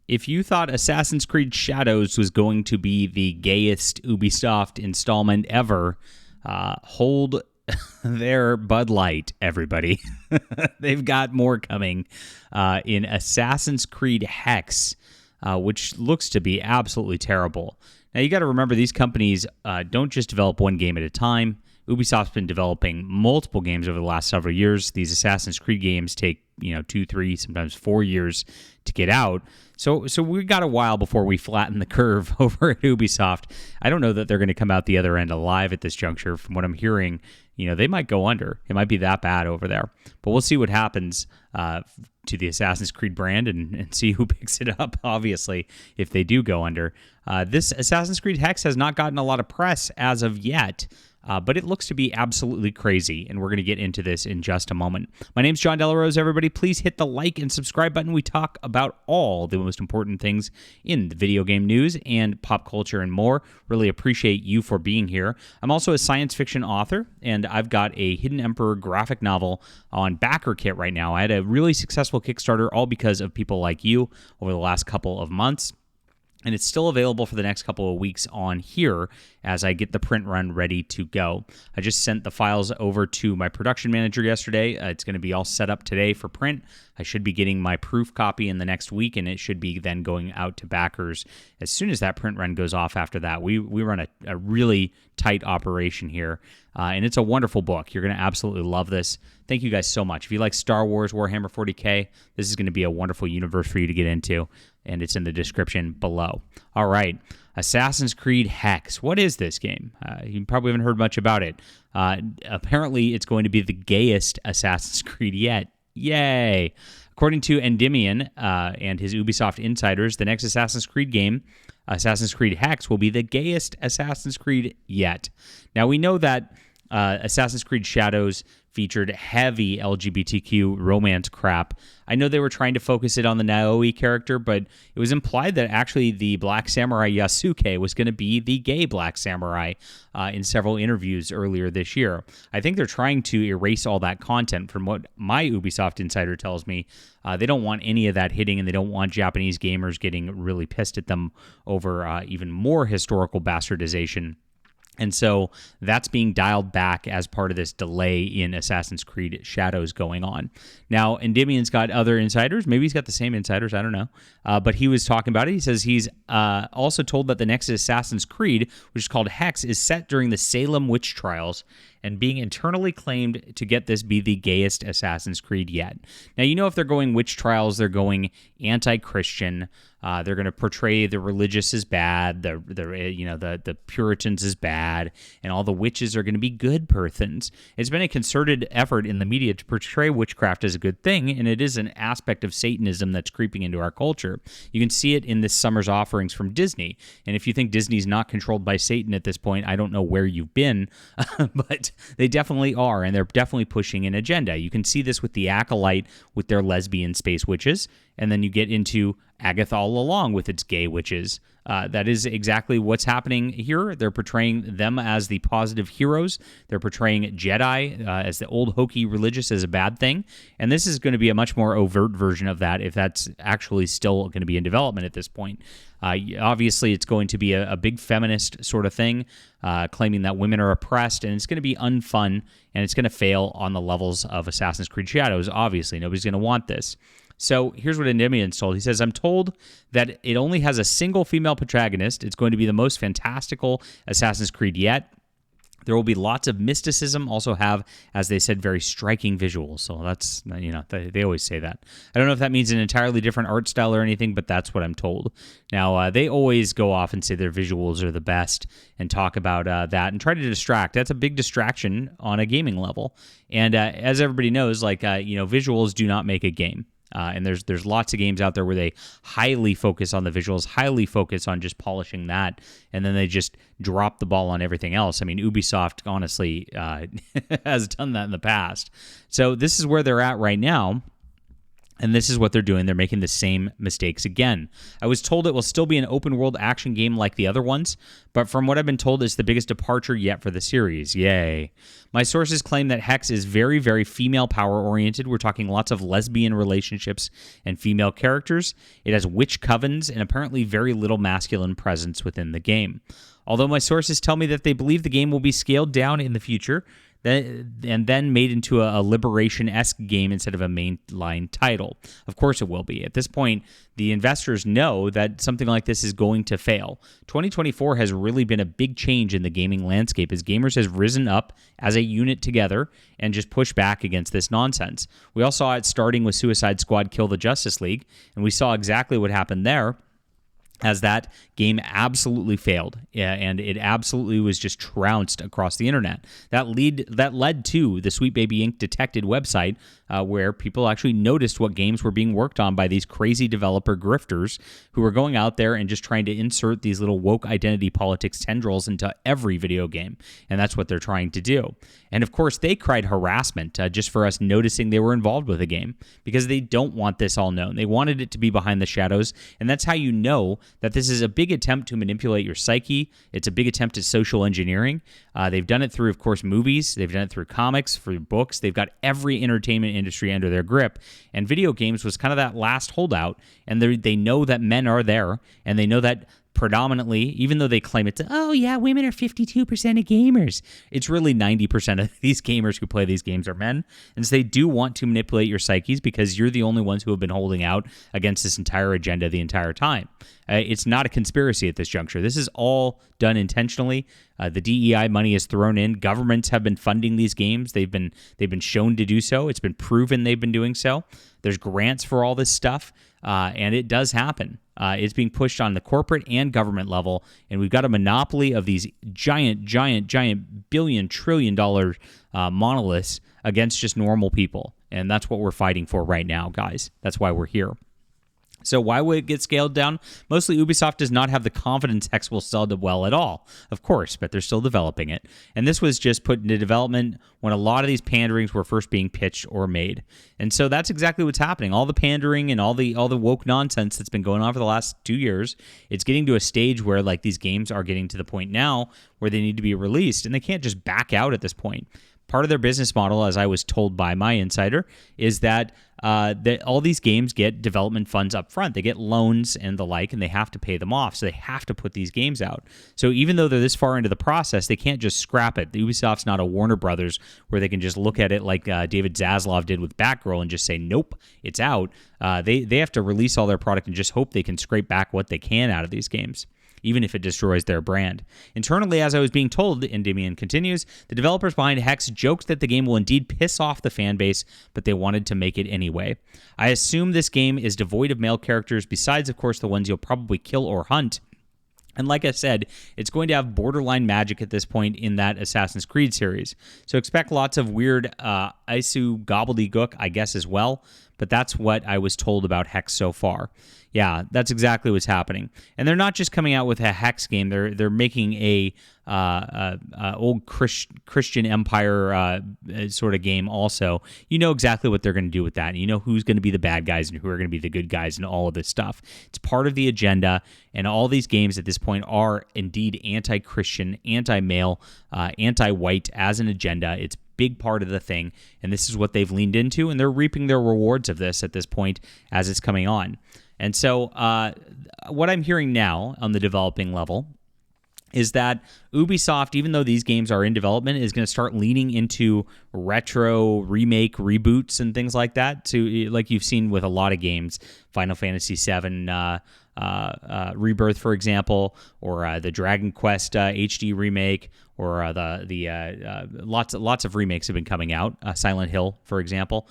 If you thought Assassin's Creed Shadows was going to be the gayest Ubisoft installment ever, hold their Bud Light, everybody. They've got more coming in Assassin's Creed Hex, which looks to be absolutely terrible. Now, you got to remember, these companies don't just develop one game at a time. Ubisoft's been developing multiple games over the last several years. These Assassin's Creed games take 2, 3, sometimes 4 years to get out. So we got a while before we flatten the curve over at Ubisoft. I don't know that they're going to come out the other end alive at this juncture. From what I'm hearing, they might go under. It might be that bad over there. But we'll see what happens to the Assassin's Creed brand and see who picks it up, obviously, if they do go under. This Assassin's Creed Hex has not gotten a lot of press as of yet. But it looks to be absolutely crazy, and we're going to get into this in just a moment. My name's John Delarose, everybody. Please hit the like and subscribe button. We talk about all the most important things in the video game news and pop culture and more. Really appreciate you for being here. I'm also a science fiction author, and I've got a Hidden Emperor graphic novel on BackerKit right now. I had a really successful Kickstarter, all because of people like you over the last couple of months. And it's still available for the next couple of weeks on here as I get the print run ready to go. I just sent the files over to my production manager yesterday. It's going to be all set up today for print. I should be getting my proof copy in the next week, and it should be then going out to backers as soon as that print run goes off after that. We run a really tight operation here, and it's a wonderful book. You're going to absolutely love this. Thank you guys so much. If you like Star Wars, Warhammer 40K, this is going to be a wonderful universe for you to get into, and it's in the description below. All right, Assassin's Creed Hex. What is this game? You probably haven't heard much about it. Apparently, it's going to be the gayest Assassin's Creed yet. Yay! According to Endymion and his Ubisoft insiders, the next Assassin's Creed game, Assassin's Creed Hex, will be the gayest Assassin's Creed yet. Now, we know that Assassin's Creed Shadows featured heavy LGBTQ romance crap. I know they were trying to focus it on the Naoi character, but it was implied that actually the Black Samurai Yasuke was going to be the gay Black Samurai in several interviews earlier this year. I think they're trying to erase all that content. From what my Ubisoft insider tells me, they don't want any of that hitting, and they don't want Japanese gamers getting really pissed at them over even more historical bastardization. And so that's being dialed back as part of this delay in Assassin's Creed Shadows going on. Now, Endymion's got other insiders. Maybe he's got the same insiders. I don't know. But he was talking about it. He says he's also told that the next Assassin's Creed, which is called Hex, is set during the Salem witch trials and being internally claimed to get this be the gayest Assassin's Creed yet. Now, if they're going witch trials, they're going anti-Christian. They're going to portray the religious as bad, the Puritans as bad, and all the witches are going to be good persons. It's been a concerted effort in the media to portray witchcraft as a good thing, and it is an aspect of Satanism that's creeping into our culture. You can see it in this summer's offerings from Disney, and if you think Disney's not controlled by Satan at this point, I don't know where you've been, but they definitely are, and they're definitely pushing an agenda. You can see this with the Acolyte with their lesbian space witches, and then you get into Agatha All Along with its gay witches. That is exactly what's happening here. They're portraying them as the positive heroes. They're portraying Jedi as the old hokey religious as a bad thing. And this is going to be a much more overt version of that if that's actually still going to be in development at this point. Obviously, it's going to be a big feminist sort of thing, claiming that women are oppressed, and it's going to be unfun, and it's going to fail on the levels of Assassin's Creed Shadows. Obviously, nobody's going to want this. So here's what Endymion's told. He says, I'm told that it only has a single female protagonist. It's going to be the most fantastical Assassin's Creed yet. There will be lots of mysticism, also have, as they said, very striking visuals. So that's, they always say that. I don't know if that means an entirely different art style or anything, but that's what I'm told. Now, they always go off and say their visuals are the best and talk about that and try to distract. That's a big distraction on a gaming level. And as everybody knows, visuals do not make a game. And there's lots of games out there where they highly focus on the visuals, highly focus on just polishing that, and then they just drop the ball on everything else. I mean, Ubisoft, honestly, has done that in the past. So this is where they're at right now. And this is what they're doing. They're making the same mistakes again. I was told it will still be an open-world action game like the other ones, but from what I've been told, it's the biggest departure yet for the series. Yay. My sources claim that Hex is very, very female power-oriented. We're talking lots of lesbian relationships and female characters. It has witch covens and apparently very little masculine presence within the game. Although my sources tell me that they believe the game will be scaled down in the future, and then made into a Liberation-esque game instead of a mainline title. Of course it will be. At this point, the investors know that something like this is going to fail. 2024 has really been a big change in the gaming landscape as gamers has risen up as a unit together and just pushed back against this nonsense. We all saw it starting with Suicide Squad Kill the Justice League, and we saw exactly what happened there, as that game absolutely failed, and it absolutely was just trounced across the internet. That led to the Sweet Baby Inc. Detected website, where people actually noticed what games were being worked on by these crazy developer grifters who were going out there and just trying to insert these little woke identity politics tendrils into every video game, and that's what they're trying to do. And of course, they cried harassment just for us noticing they were involved with a game, because they don't want this all known. They wanted it to be behind the shadows, and that's how you know that this is a big attempt to manipulate your psyche. It's a big attempt at social engineering. They've done it through, of course, movies. They've done it through comics, through books. They've got every entertainment industry under their grip, and video games was kind of that last holdout, and they know that men are there, and they know that predominantly, even though they claim it's, oh yeah, women are 52% of gamers, it's really 90% of these gamers who play these games are men. And so they do want to manipulate your psyches because you're the only ones who have been holding out against this entire agenda the entire time. It's not a conspiracy at this juncture. This is all done intentionally. The DEI money is thrown in. Governments have been funding these games. They've been shown to do so. It's been proven they've been doing so. There's grants for all this stuff, and it does happen. It's being pushed on the corporate and government level, and we've got a monopoly of these giant billion, trillion dollar monoliths against just normal people. And that's what we're fighting for right now, guys. That's why we're here. So why would it get scaled down? Mostly Ubisoft does not have the confidence Hex will sell well at all, of course, but they're still developing it. And this was just put into development when a lot of these panderings were first being pitched or made. And so that's exactly what's happening. All the pandering and all the woke nonsense that's been going on for the last 2 years, it's getting to a stage where like these games are getting to the point now where they need to be released, and they can't just back out at this point. Part of their business model, as I was told by my insider, is that all these games get development funds up front. They get loans and the like, and they have to pay them off. So they have to put these games out. So even though they're this far into the process, they can't just scrap it. The Ubisoft's not a Warner Brothers where they can just look at it like David Zaslav did with Batgirl and just say, nope, it's out. They have to release all their product and just hope they can scrape back what they can out of these games, even if it destroys their brand. Internally, as I was being told, Endymion continues, the developers behind Hex joked that the game will indeed piss off the fan base, but they wanted to make it anyway. I assume this game is devoid of male characters, besides, of course, the ones you'll probably kill or hunt. And like I said, it's going to have borderline magic at this point in that Assassin's Creed series. So expect lots of weird Isu gobbledygook, I guess, as well. But that's what I was told about Hex so far. Yeah, that's exactly what's happening. And they're not just coming out with a Hex game. They're making a old Christian Empire sort of game also. You know exactly what they're going to do with that. You know who's going to be the bad guys and who are going to be the good guys and all of this stuff. It's part of the agenda, and all these games at this point are indeed anti-Christian, anti-male, anti-white as an agenda. It's big part of the thing, and this is what they've leaned into, and they're reaping their rewards of this at this point as it's coming on. And so what I'm hearing now on the developing level is that Ubisoft, even though these games are in development, is going to start leaning into retro remake reboots and things like that, to like you've seen with a lot of games, Final Fantasy VII Rebirth, for example, or the Dragon Quest HD remake, or lots of remakes have been coming out. Silent Hill, for example.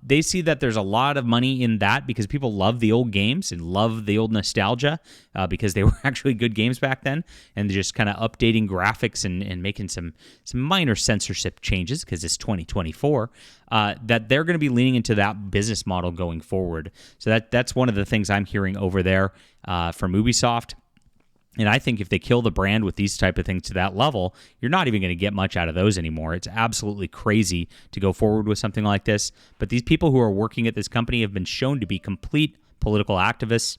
They see that there's a lot of money in that because people love the old games and love the old nostalgia because they were actually good games back then, and they're just kind of updating graphics and making some minor censorship changes because it's 2024, that they're going to be leaning into that business model going forward. So that's one of the things I'm hearing over there from Ubisoft. And I think if they kill the brand with these type of things to that level, you're not even going to get much out of those anymore. It's absolutely crazy to go forward with something like this. But these people who are working at this company have been shown to be complete political activists.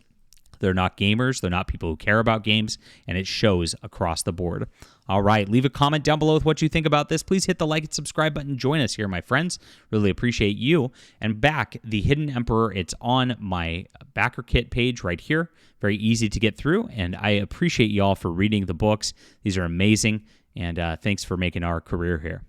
They're not gamers. They're not people who care about games, and it shows across the board. All right, leave a comment down below with what you think about this. Please hit the like and subscribe button. Join us here, my friends. Really appreciate you. And back, the Hidden Emperor, it's on my backer kit page right here. Very easy to get through, and I appreciate you all for reading the books. These are amazing, and thanks for making our career here.